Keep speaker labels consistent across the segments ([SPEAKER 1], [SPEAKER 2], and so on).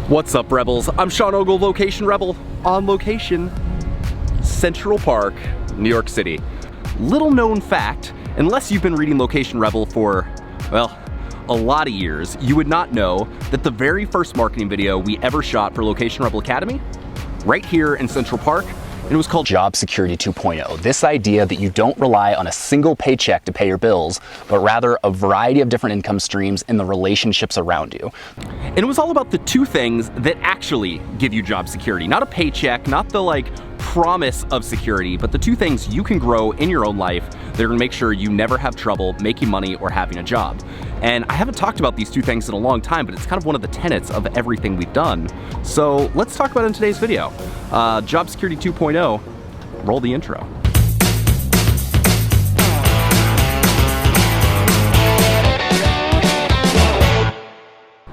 [SPEAKER 1] What's up, Rebels? I'm Sean Ogle, Location Rebel, on location, Central Park, New York City. Little known fact, unless you've been reading Location Rebel for, well, a lot of years, you would not know that the very first marketing video we ever shot for Location Rebel Academy, right here in Central Park, and it was called Job Security 2.0. This idea that you don't rely on a single paycheck to pay your bills, but rather a variety of different income streams and the relationships around you. And it was all about the two things that actually give you job security. Not a paycheck, not the promise of security, but the two things you can grow in your own life that are gonna make sure you never have trouble making money or having a job. And I haven't talked about these two things in a long time, but it's kind of one of the tenets of everything we've done. So let's talk about it in today's video. Job Security 2.0, roll the intro.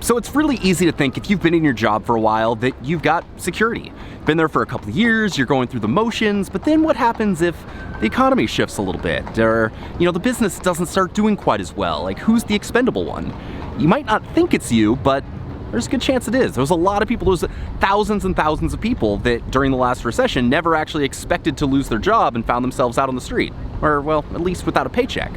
[SPEAKER 1] So it's really easy to think if you've been in your job for a while that you've got security. Been there for a couple of years, you're going through the motions, but then what happens if the economy shifts a little bit, or the business doesn't start doing quite as well? Like, who's the expendable one? You might not think it's you, but there's a good chance it is. There's a lot of people, there's thousands and thousands of people that during the last recession never actually expected to lose their job and found themselves out on the street. Or, well, at least without a paycheck.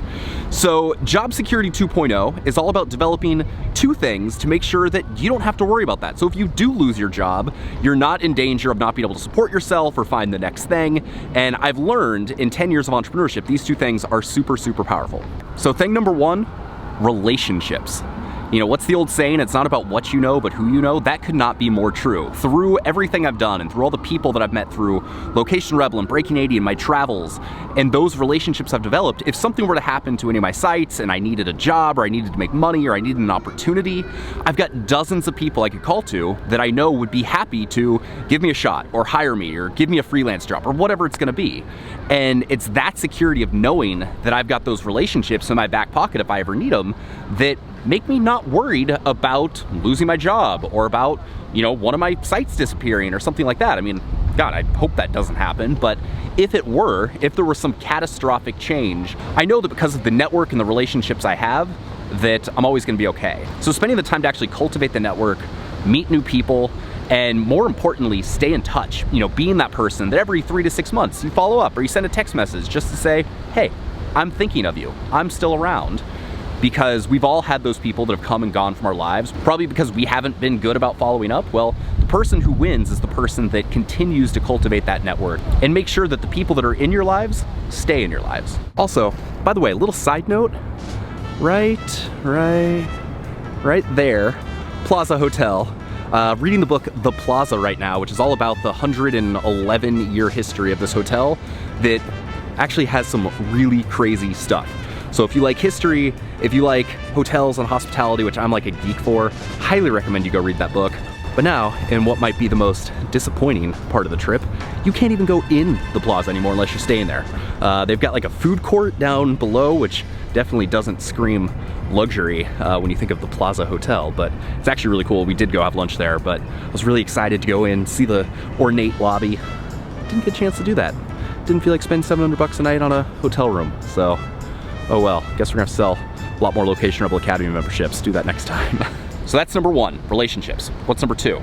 [SPEAKER 1] So Job Security 2.0 is all about developing two things to make sure that you don't have to worry about that. So if you do lose your job, you're not in danger of not being able to support yourself or find the next thing. And I've learned in 10 years of entrepreneurship, these two things are super, super powerful. So thing number one, relationships. What's the old saying? It's not about what you know, but who you know. That could not be more true. Through everything I've done and through all the people that I've met through Location Rebel and Breaking 80 and my travels and those relationships I've developed, if something were to happen to any of my sites and I needed a job or I needed to make money or I needed an opportunity, I've got dozens of people I could call to that I know would be happy to give me a shot or hire me or give me a freelance job or whatever it's gonna be. And it's that security of knowing that I've got those relationships in my back pocket if I ever need them that make me not worried about losing my job or about, one of my sites disappearing or something like that. I mean, God, I hope that doesn't happen, but if there were some catastrophic change, I know that because of the network and the relationships I have, that I'm always gonna be okay. So spending the time to actually cultivate the network, meet new people, and more importantly, stay in touch. Being that person that every 3 to 6 months you follow up or you send a text message just to say, hey, I'm thinking of you, I'm still around. Because we've all had those people that have come and gone from our lives, probably because we haven't been good about following up. Well, the person who wins is the person that continues to cultivate that network and make sure that the people that are in your lives stay in your lives. Also, by the way, a little side note, right there, Plaza Hotel. Reading the book The Plaza right now, which is all about the 111-year history of this hotel that actually has some really crazy stuff. So if you like history, if you like hotels and hospitality, which I'm like a geek for, highly recommend you go read that book. But now, in what might be the most disappointing part of the trip, you can't even go in the Plaza anymore unless you're staying there. They've got like a food court down below, which definitely doesn't scream luxury when you think of the Plaza Hotel, but it's actually really cool. We did go have lunch there, but I was really excited to go in, see the ornate lobby. Didn't get a chance to do that. Didn't feel like spending $700 a night on a hotel room, so oh well, guess we're gonna have to sell a lot more Location Rebel Academy memberships. Do that next time. So that's number one, relationships. What's number two?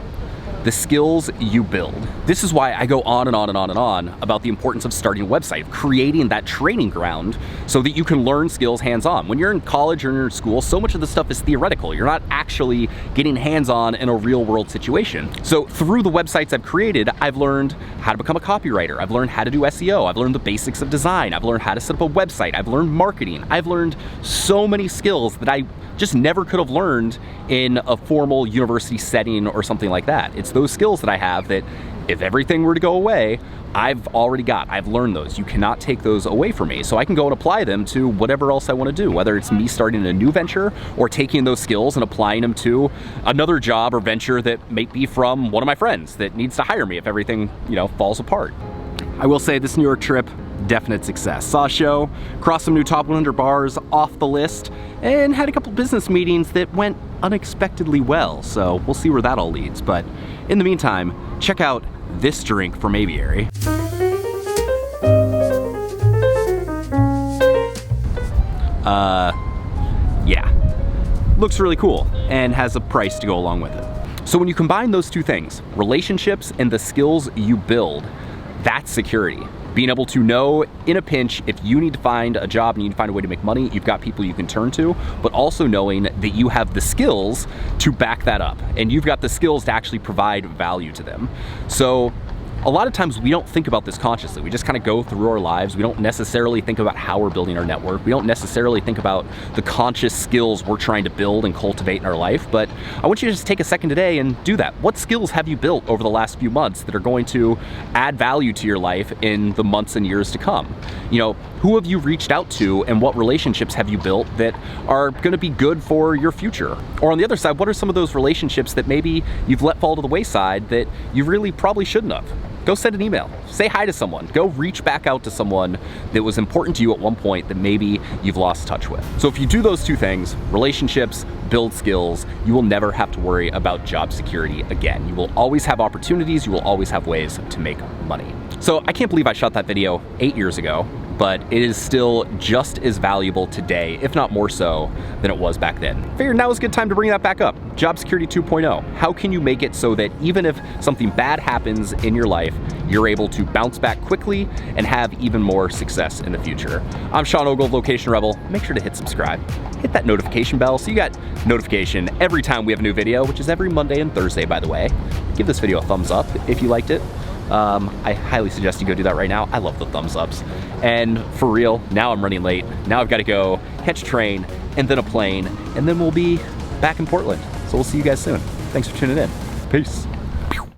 [SPEAKER 1] The skills you build. This is why I go on and on and on and on about the importance of starting a website, creating that training ground so that you can learn skills hands-on. When you're in college or in school, so much of the stuff is theoretical. You're not actually getting hands-on in a real world situation. So through the websites I've created, I've learned how to become a copywriter. I've learned how to do SEO. I've learned the basics of design. I've learned how to set up a website. I've learned marketing. I've learned so many skills that I just never could have learned in a formal university setting or something like that. It's those skills that I have that if everything were to go away, I've already got. I've learned those. You cannot take those away from me. So I can go and apply them to whatever else I want to do, whether it's me starting a new venture or taking those skills and applying them to another job or venture that may be from one of my friends that needs to hire me if everything, falls apart. I will say this New York trip, definite success. Saw a show, crossed some new top 100 bars off the list, and had a couple business meetings that went unexpectedly well. So we'll see where that all leads. But in the meantime, check out this drink from Aviary. Yeah, looks really cool and has a price to go along with it. So when you combine those two things, relationships and the skills you build, that's security. Being able to know in a pinch, if you need to find a job and you need to find a way to make money, you've got people you can turn to, but also knowing that you have the skills to back that up and you've got the skills to actually provide value to them. So a lot of times we don't think about this consciously. We just kind of go through our lives. We don't necessarily think about how we're building our network. We don't necessarily think about the conscious skills we're trying to build and cultivate in our life. But I want you to just take a second today and do that. What skills have you built over the last few months that are going to add value to your life in the months and years to come? You know, who have you reached out to and what relationships have you built that are going to be good for your future? Or on the other side, what are some of those relationships that maybe you've let fall to the wayside that you really probably shouldn't have? Go send an email, say hi to someone, go reach back out to someone that was important to you at one point that maybe you've lost touch with. So if you do those two things, relationships, build skills, you will never have to worry about job security again. You will always have opportunities, you will always have ways to make money. So I can't believe I shot that video 8 years ago, but it is still just as valuable today, if not more so, than it was back then. Figured now is a good time to bring that back up. Job Security 2.0. How can you make it so that even if something bad happens in your life, you're able to bounce back quickly and have even more success in the future? I'm Sean Ogle of Location Rebel. Make sure to hit subscribe. Hit that notification bell so you got notification every time we have a new video, which is every Monday and Thursday, by the way. Give this video a thumbs up if you liked it. I highly suggest you go do that right now. I love the thumbs ups. And for real, now I'm running late. Now I've got to go catch a train and then a plane, and then we'll be back in Portland. So we'll see you guys soon. Thanks for tuning in. Peace.